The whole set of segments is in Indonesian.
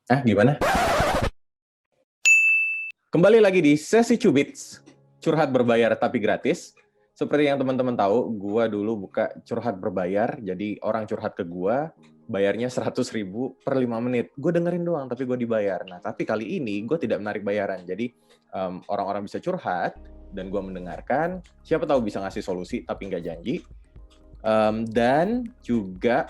Gimana? Kembali lagi di sesi Cubits, curhat berbayar tapi gratis. Seperti yang teman-teman tahu, gua dulu buka curhat berbayar, jadi orang curhat ke gua, bayarnya 100.000 per 5 menit. Gue dengerin doang, tapi gue dibayar. Nah, tapi kali ini gue tidak menarik bayaran. Jadi orang-orang bisa curhat, dan gue mendengarkan. Siapa tahu bisa ngasih solusi, tapi nggak janji. Dan juga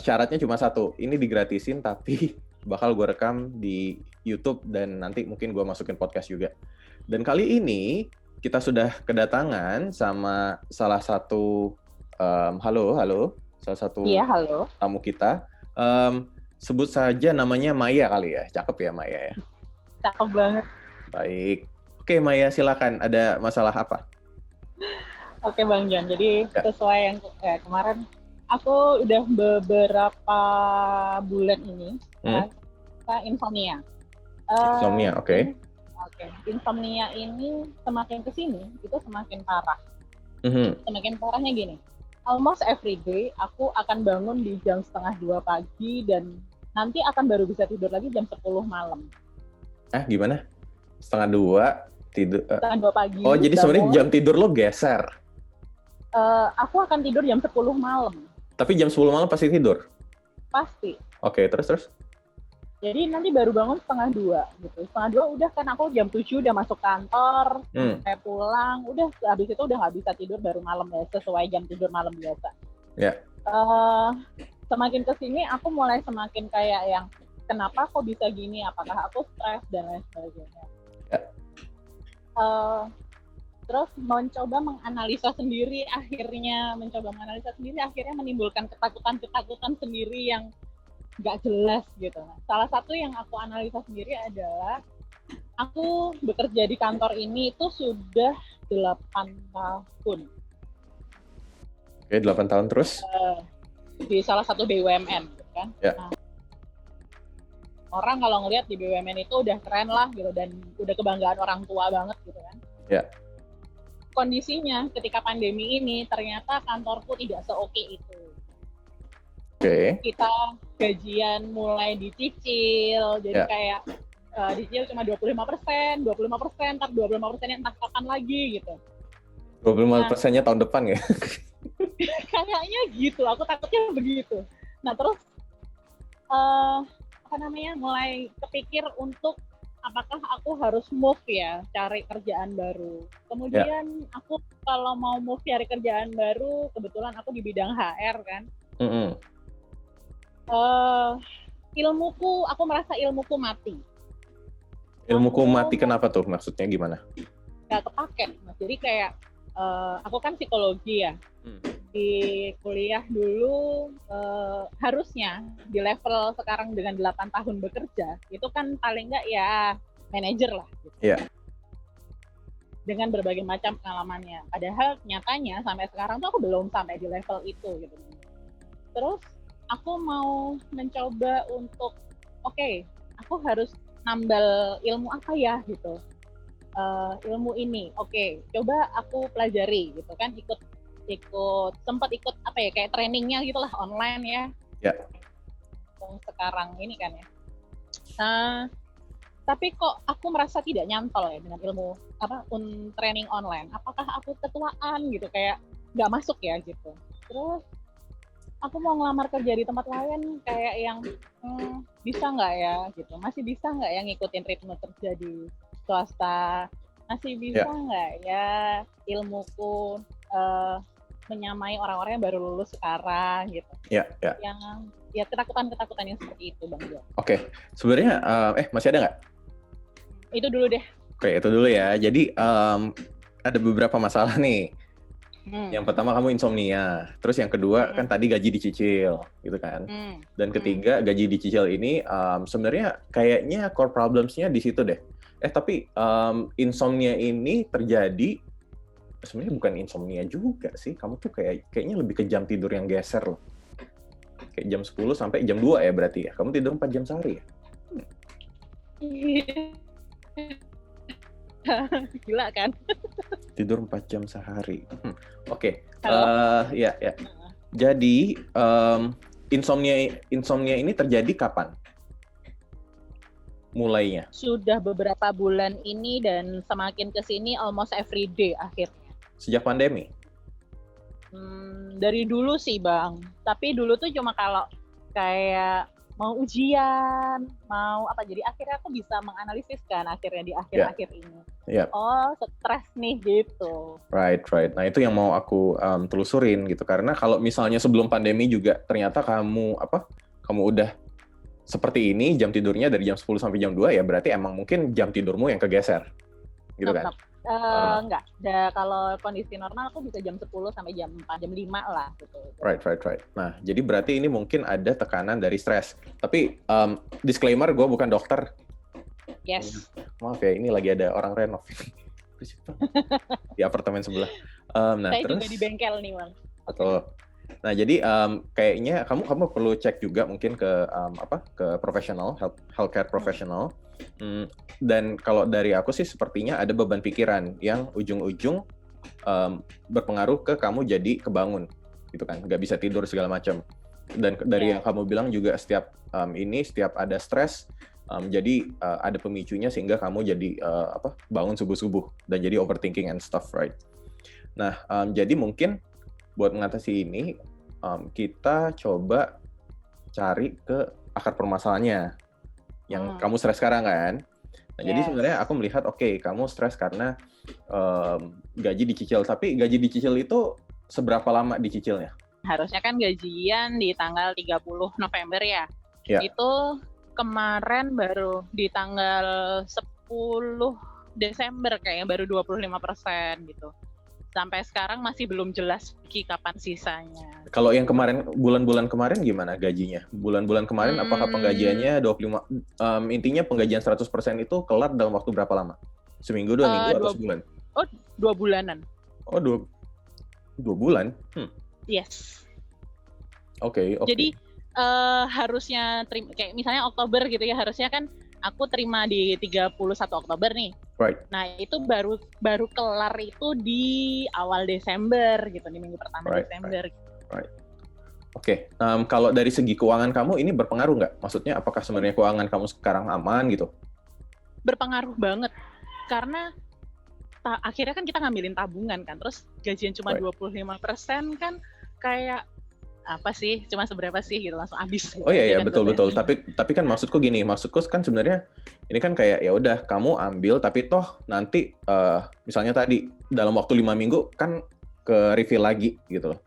syaratnya cuma satu, ini digratisin, tapi bakal gue rekam di YouTube dan nanti mungkin gue masukin podcast juga. Dan kali ini kita sudah kedatangan sama salah satu salah satu Iya, halo. tamu kita. Sebut saja namanya Maya kali ya, cakep ya Maya ya. Cakep banget. Baik, oke Maya silakan. Ada masalah apa? Oke Bang Jan, jadi Ya. sesuai yang kemarin, aku udah beberapa bulan ini insomnia. Insomnia, oke. Oke, insomnia ini semakin kesini itu semakin parah. Semakin parahnya gini, almost every day aku akan bangun di jam 1:30 pagi dan nanti akan baru bisa tidur lagi jam 10 malam. Gimana? 1:30 tidur? 1:30 pagi. Oh, jadi sebenarnya jam tidur lo geser? Aku akan tidur jam 10 malam. Tapi jam 10 malam pasti tidur? Pasti. Oke, terus? Jadi nanti baru bangun 1:30 gitu. 1:30 udah kan aku jam 7 udah masuk kantor, sampai pulang, udah habis itu udah nggak bisa tidur baru malam ya, sesuai jam tidur malam biasa. Ya. Semakin kesini aku mulai semakin kayak yang kenapa kok bisa gini, apakah aku stres dan lain sebagainya. Ya. Terus mencoba menganalisa sendiri, akhirnya menimbulkan ketakutan sendiri yang nggak jelas gitu. Salah satu yang aku analisa sendiri adalah aku bekerja di kantor ini itu sudah 8 tahun. Oke, 8 tahun terus? Di salah satu BUMN gitu kan. Ya. Nah, orang kalau ngelihat di BUMN itu udah keren lah gitu dan udah kebanggaan orang tua banget gitu kan. Ya. Kondisinya ketika pandemi ini ternyata kantorku tidak seoke itu. Oke. Kita gajian mulai dicicil, jadi kayak dicicil cuma 25%, ntar 25%-nya entah kapan lagi gitu. 25%-nya tahun depan ya? Kayaknya gitu, aku takutnya begitu. Nah terus mulai kepikir untuk apakah aku harus move ya, cari kerjaan baru. Kemudian aku kalau mau move cari kerjaan baru, kebetulan aku di bidang HR kan. Aku merasa ilmuku mati. Ilmuku mati kenapa tuh? Maksudnya gimana? Gak kepake. Jadi kayak, aku kan psikologi ya. Di kuliah dulu harusnya di level sekarang dengan 8 tahun bekerja itu kan paling nggak ya manajer lah gitu. Iya. Dengan berbagai macam pengalamannya, padahal nyatanya sampai sekarang tuh aku belum sampai di level itu gitu. Terus aku mau mencoba untuk aku harus nambal ilmu apa ya gitu, ilmu ini coba aku pelajari gitu kan, sempat ikut kayak trainingnya gitulah online ya. Ya. Sekarang ini kan ya. Tapi kok aku merasa tidak nyantol ya dengan ilmu training online. Apakah aku ketuaan gitu, kayak nggak masuk ya gitu. Terus aku mau ngelamar kerja di tempat lain kayak yang bisa nggak ya gitu. Masih bisa nggak ya ngikutin ritme kerja di swasta? Masih bisa nggak ya ilmuku menyamai orang-orang yang baru lulus sekarang gitu. Ya. Yang ya ketakutan yang seperti itu Bang Jo. Oke. Sebenarnya masih ada nggak? Itu dulu deh. Oke, itu dulu ya. Jadi ada beberapa masalah nih. Yang pertama kamu insomnia. Terus yang kedua kan tadi gaji dicicil, gitu kan. Dan ketiga gaji dicicil ini sebenarnya kayaknya core problems-nya di situ deh. Tapi insomnia ini terjadi sebenarnya bukan insomnia juga sih. Kamu tuh kayaknya lebih ke jam tidur yang geser loh. Kayak jam 10 sampai jam 2 ya berarti ya. Kamu tidur 4 jam sehari ya? Gila kan? Tidur 4 jam sehari. Oke. Ya. Jadi insomnia ini terjadi kapan? mulainya? Sudah beberapa bulan ini dan semakin ke sini almost every day akhirnya. Sejak pandemi? Dari dulu sih Bang, tapi dulu tuh cuma kalau kayak mau ujian, mau apa, jadi akhirnya aku bisa menganalisis kan akhirnya di akhir-akhir ini. Yep. Oh, stres nih gitu. Right. Nah itu yang mau aku telusurin gitu, karena kalau misalnya sebelum pandemi juga ternyata kamu udah seperti ini, jam tidurnya dari jam 10 sampai jam 2, ya berarti emang mungkin jam tidurmu yang kegeser, gitu kan? Enggak, kalau kondisi normal aku bisa jam 10 sampai jam 4, jam 5 lah gitu. Right. Nah, jadi berarti ini mungkin ada tekanan dari stres. Tapi disclaimer, gue bukan dokter. Yes. Maaf ya, ini lagi ada orang renov di apartemen sebelah. Nah, Saya terus juga di bengkel nih, Bang. Betul. Nah, jadi kayaknya kamu perlu cek juga mungkin ke profesional, healthcare professional. Dan kalau dari aku sih sepertinya ada beban pikiran yang ujung-ujung berpengaruh ke kamu jadi kebangun, gitu kan? Nggak bisa tidur segala macam. Dan dari yang kamu bilang juga setiap ada stres, jadi ada pemicunya sehingga kamu jadi bangun subuh-subuh dan jadi overthinking and stuff, right? Nah, jadi mungkin buat mengatasi ini, kita coba cari ke akar permasalahannya yang kamu stres sekarang kan. Nah, jadi sebenarnya aku melihat, kamu stres karena gaji dicicil. Tapi gaji dicicil itu seberapa lama dicicilnya? Harusnya kan gajian di tanggal 30 November ya. Itu kemarin baru di tanggal 10 Desember kayaknya baru 25% gitu. Sampai sekarang masih belum jelas kapan sisanya. Kalau yang kemarin, bulan-bulan kemarin gimana gajinya? Bulan-bulan kemarin apakah penggajiannya 25, intinya penggajian 100% itu kelar dalam waktu berapa lama? Seminggu, 2 minggu, atau sebulan? Oh, 2 bulanan. Oh, 2 bulan? Yes. Oke. Jadi harusnya kayak misalnya Oktober gitu ya, harusnya kan aku terima di 31 Oktober nih. Right. Nah, itu baru kelar itu di awal Desember gitu, di minggu pertama Desember. Right. Oke. Kalau dari segi keuangan kamu ini berpengaruh nggak? Maksudnya apakah sebenarnya keuangan kamu sekarang aman gitu? Berpengaruh banget. Karena akhirnya kan kita ngambilin tabungan kan, terus gajian cuma 25% kan kayak apa sih, cuma seberapa sih gitu, langsung habis. Oh iya, betul. Tapi kan maksudku kan sebenarnya ini kan kayak ya udah kamu ambil, tapi toh nanti misalnya tadi dalam waktu 5 minggu kan ke refill lagi gitu loh.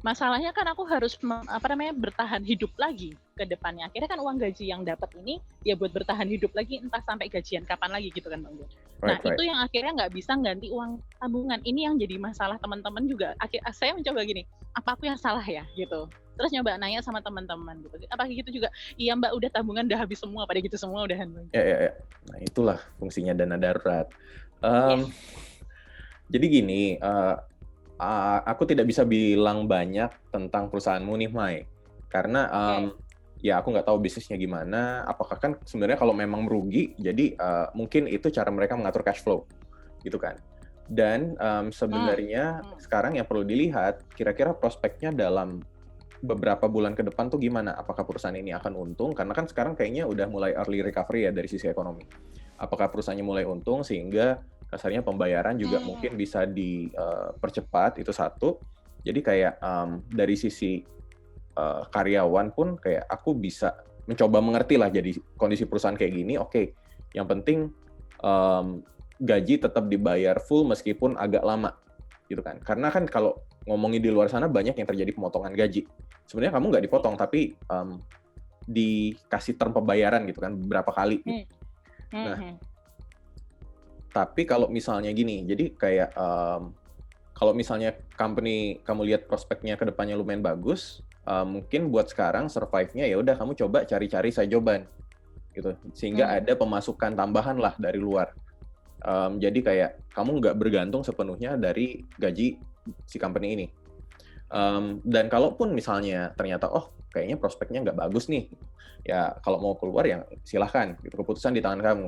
Masalahnya kan aku harus bertahan hidup lagi ke depannya. Akhirnya kan uang gaji yang dapat ini ya buat bertahan hidup lagi, entah sampai gajian kapan lagi gitu kan Bang Jo. Nah, itu yang akhirnya nggak bisa ganti uang tabungan. Ini yang jadi masalah teman-teman juga. Saya mencoba gini, apa aku yang salah ya gitu. Terus nyoba nanya sama teman-teman gitu. Apa gitu juga? Iya Mbak, udah tabungan udah habis semua, pada gitu semua udahan. Ya. Nah, itulah fungsinya dana darurat. Jadi gini, aku tidak bisa bilang banyak tentang perusahaanmu nih, Mai. Karena ya aku nggak tahu bisnisnya gimana. Apakah kan sebenarnya kalau memang merugi, jadi mungkin itu cara mereka mengatur cash flow, gitu kan. Dan sebenarnya sekarang yang perlu dilihat, kira-kira prospeknya dalam beberapa bulan ke depan tuh gimana? Apakah perusahaan ini akan untung? Karena kan sekarang kayaknya udah mulai early recovery ya dari sisi ekonomi. Apakah perusahaannya mulai untung sehingga kasarnya pembayaran juga mungkin bisa dipercepat, itu satu. Jadi kayak dari sisi karyawan pun kayak aku bisa mencoba mengerti lah jadi kondisi perusahaan kayak gini. Oke, yang penting gaji tetap dibayar full meskipun agak lama, gitu kan? Karena kan kalau ngomongin di luar sana banyak yang terjadi pemotongan gaji. Sebenarnya kamu nggak dipotong, tapi dikasih term pembayaran gitu kan, beberapa kali. Gitu. Nah, tapi kalau misalnya gini, jadi kayak kalau misalnya company kamu lihat prospeknya ke depannya lumayan bagus, mungkin buat sekarang survive-nya ya udah kamu coba cari-cari side job-an gitu, sehingga ada pemasukan tambahan lah dari luar. Jadi kayak kamu nggak bergantung sepenuhnya dari gaji si company ini. Dan kalaupun misalnya ternyata kayaknya prospeknya nggak bagus nih, ya kalau mau keluar ya silahkan, gitu, keputusan di tangan kamu.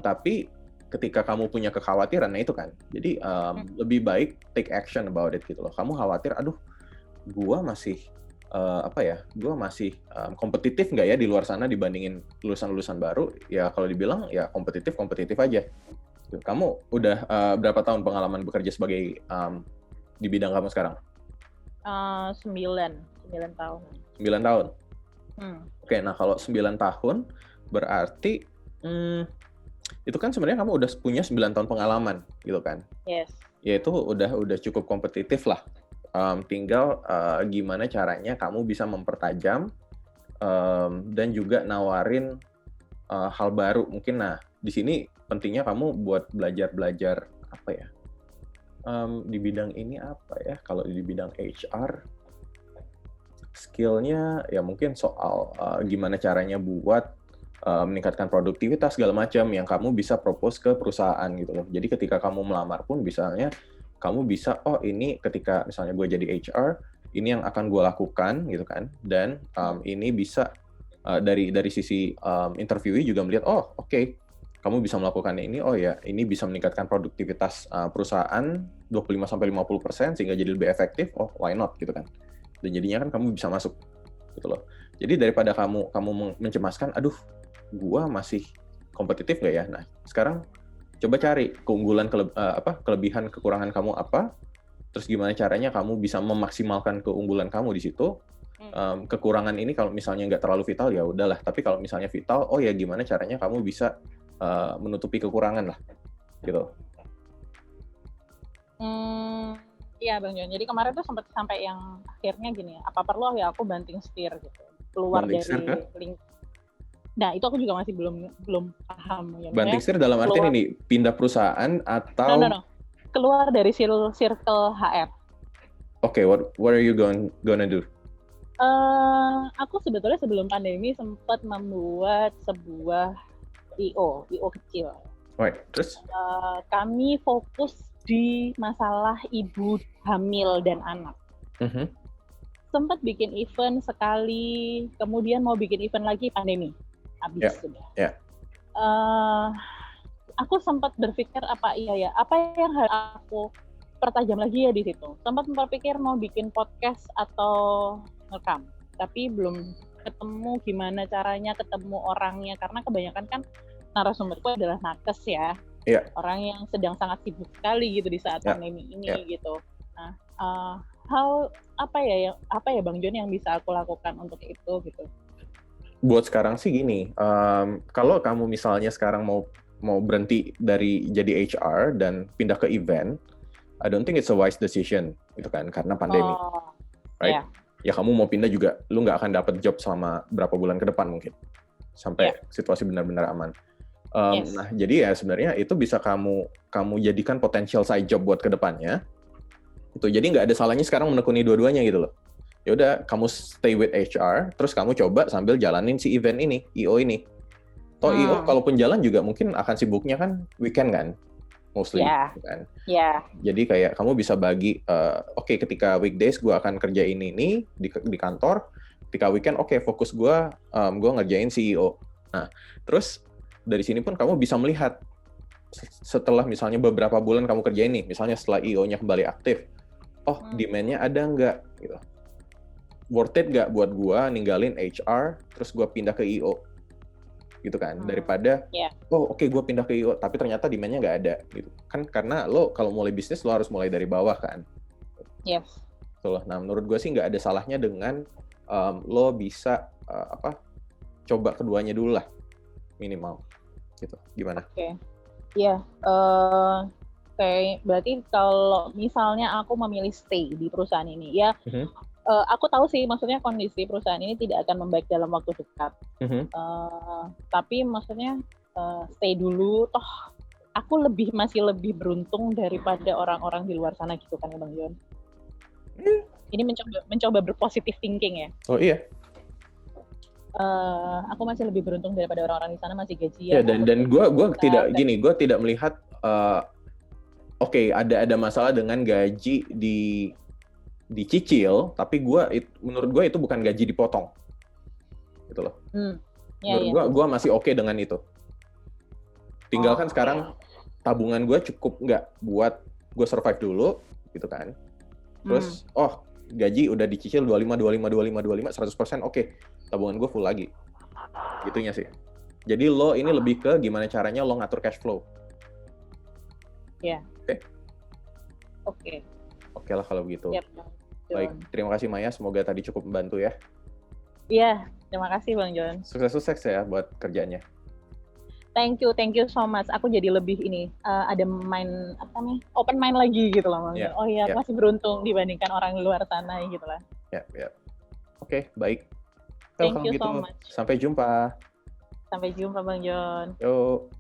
Tapi ketika kamu punya kekhawatiran, nah itu kan, jadi lebih baik take action about it gitu loh. Kamu khawatir, aduh, gua masih gue masih kompetitif nggak ya di luar sana dibandingin lulusan-lulusan baru? Ya kalau dibilang ya kompetitif aja. Kamu udah berapa tahun pengalaman bekerja sebagai di bidang kamu sekarang? 9 tahun. 9 tahun. Oke, nah kalau 9 tahun berarti itu kan sebenarnya kamu udah punya 9 tahun pengalaman gitu kan? Yes. Ya itu udah cukup kompetitif lah. Tinggal gimana caranya kamu bisa mempertajam dan juga nawarin hal baru mungkin. Nah di sini pentingnya kamu buat belajar apa ya, di bidang ini apa ya, kalau di bidang HR skillnya ya mungkin soal gimana caranya buat meningkatkan produktivitas segala macam yang kamu bisa propose ke perusahaan gitu loh. Jadi ketika kamu melamar pun misalnya kamu bisa, ini ketika misalnya gue jadi HR, ini yang akan gue lakukan gitu kan, dan ini bisa dari sisi interviewee juga melihat, oke, kamu bisa melakukan ini, ini bisa meningkatkan produktivitas perusahaan 25-50% sehingga jadi lebih efektif, why not gitu kan. Dan jadinya kan kamu bisa masuk gitu loh. Jadi daripada kamu mencemaskan, aduh, gue masih kompetitif nggak ya? Nah, sekarang coba cari keunggulan, kelebihan, kekurangan kamu apa, terus gimana caranya kamu bisa memaksimalkan keunggulan kamu di situ. Kekurangan ini kalau misalnya nggak terlalu vital ya udahlah, tapi kalau misalnya vital, ya gimana caranya kamu bisa menutupi kekurangan lah, gitu. Iya Bang Jon, jadi kemarin tuh sempat sampai yang akhirnya gini, apa perlu ya aku banting setir gitu, keluar Banting dari setir, link. Nah itu aku juga masih belum paham. Ya, banting setir dalam artian ini pindah perusahaan atau? No. Keluar dari circle HR. Oke, what are you gonna do? Aku sebetulnya sebelum pandemi sempat membuat sebuah IO kecil. Right, terus? Kami fokus di masalah ibu hamil dan anak. Sempat bikin event sekali, kemudian mau bikin event lagi, pandemi habis sudah. Aku sempat berpikir apa yang harus aku pertajam lagi ya di situ. Sempat berpikir mau bikin podcast atau ngerekam, tapi belum ketemu gimana caranya, ketemu orangnya, karena kebanyakan kan narasumberku adalah nakes ya. Orang yang sedang sangat sibuk sekali gitu di saat pandemi ini gitu. Nah, apa ya Bang Jon yang bisa aku lakukan untuk itu gitu? Buat sekarang sih gini, kalau kamu misalnya sekarang mau berhenti dari jadi HR dan pindah ke event, I don't think it's a wise decision gitu kan, karena pandemi, right? Ya kamu mau pindah juga, lu nggak akan dapat job selama berapa bulan ke depan mungkin, sampai situasi benar-benar aman. Nah, jadi ya sebenarnya itu bisa kamu jadikan potential side job buat kedepannya. Itu jadi nggak ada salahnya sekarang menekuni dua-duanya gitu loh. Ya udah, kamu stay with HR, terus kamu coba sambil jalanin si event ini, IO ini. IO kalaupun jalan juga mungkin akan sibuknya kan weekend kan, mostly. Kan? Jadi kayak kamu bisa bagi, ketika weekdays gue akan kerjain ini di kantor, ketika weekend fokus gue ngerjain CEO. Nah, terus dari sini pun kamu bisa melihat setelah misalnya beberapa bulan kamu kerjain nih, misalnya setelah IO-nya kembali aktif, demand-nya ada nggak gitu, worth it nggak buat gue ninggalin HR terus gue pindah ke IO gitu kan, daripada gue pindah ke IO tapi ternyata demand-nya nggak ada gitu kan, karena lo kalau mulai bisnis lo harus mulai dari bawah kan. Nah menurut gue sih nggak ada salahnya dengan lo bisa coba keduanya dulu lah minimal gitu. Gimana? Berarti kalau misalnya aku memilih stay di perusahaan ini ya, aku tahu sih maksudnya kondisi perusahaan ini tidak akan membaik dalam waktu dekat. Tapi maksudnya stay dulu, toh aku masih lebih beruntung daripada orang-orang di luar sana gitu kan ya Bang Jon. Ini mencoba berpositif thinking ya. Aku masih lebih beruntung daripada orang-orang di sana masih gajian. Dan gue tidak melihat ada masalah dengan gaji dicicil, tapi menurut gue itu bukan gaji dipotong, gitu loh. Menurut gue masih oke dengan itu. Tinggal kan sekarang tabungan gue cukup nggak buat gue survive dulu, gitu kan. Terus gaji udah dicicil 25, 100%, oke. Tabungan gue full lagi. Gitunya sih. Jadi lo ini lebih ke gimana caranya lo ngatur cash flow. Iya. Oke? Oke. Oke lah kalau begitu. Yap. Baik, terima kasih Maya. Semoga tadi cukup membantu ya. Iya, terima kasih Bang John. Sukses-sukses ya buat kerjanya. Thank you so much. Aku jadi lebih ada open mind lagi gitu loh Bang John. Oh iya, masih beruntung dibandingkan orang luar sana gitu lah. Ya. Oke, baik. Thank you so much. Sampai jumpa. Sampai jumpa Bang John. Yuk.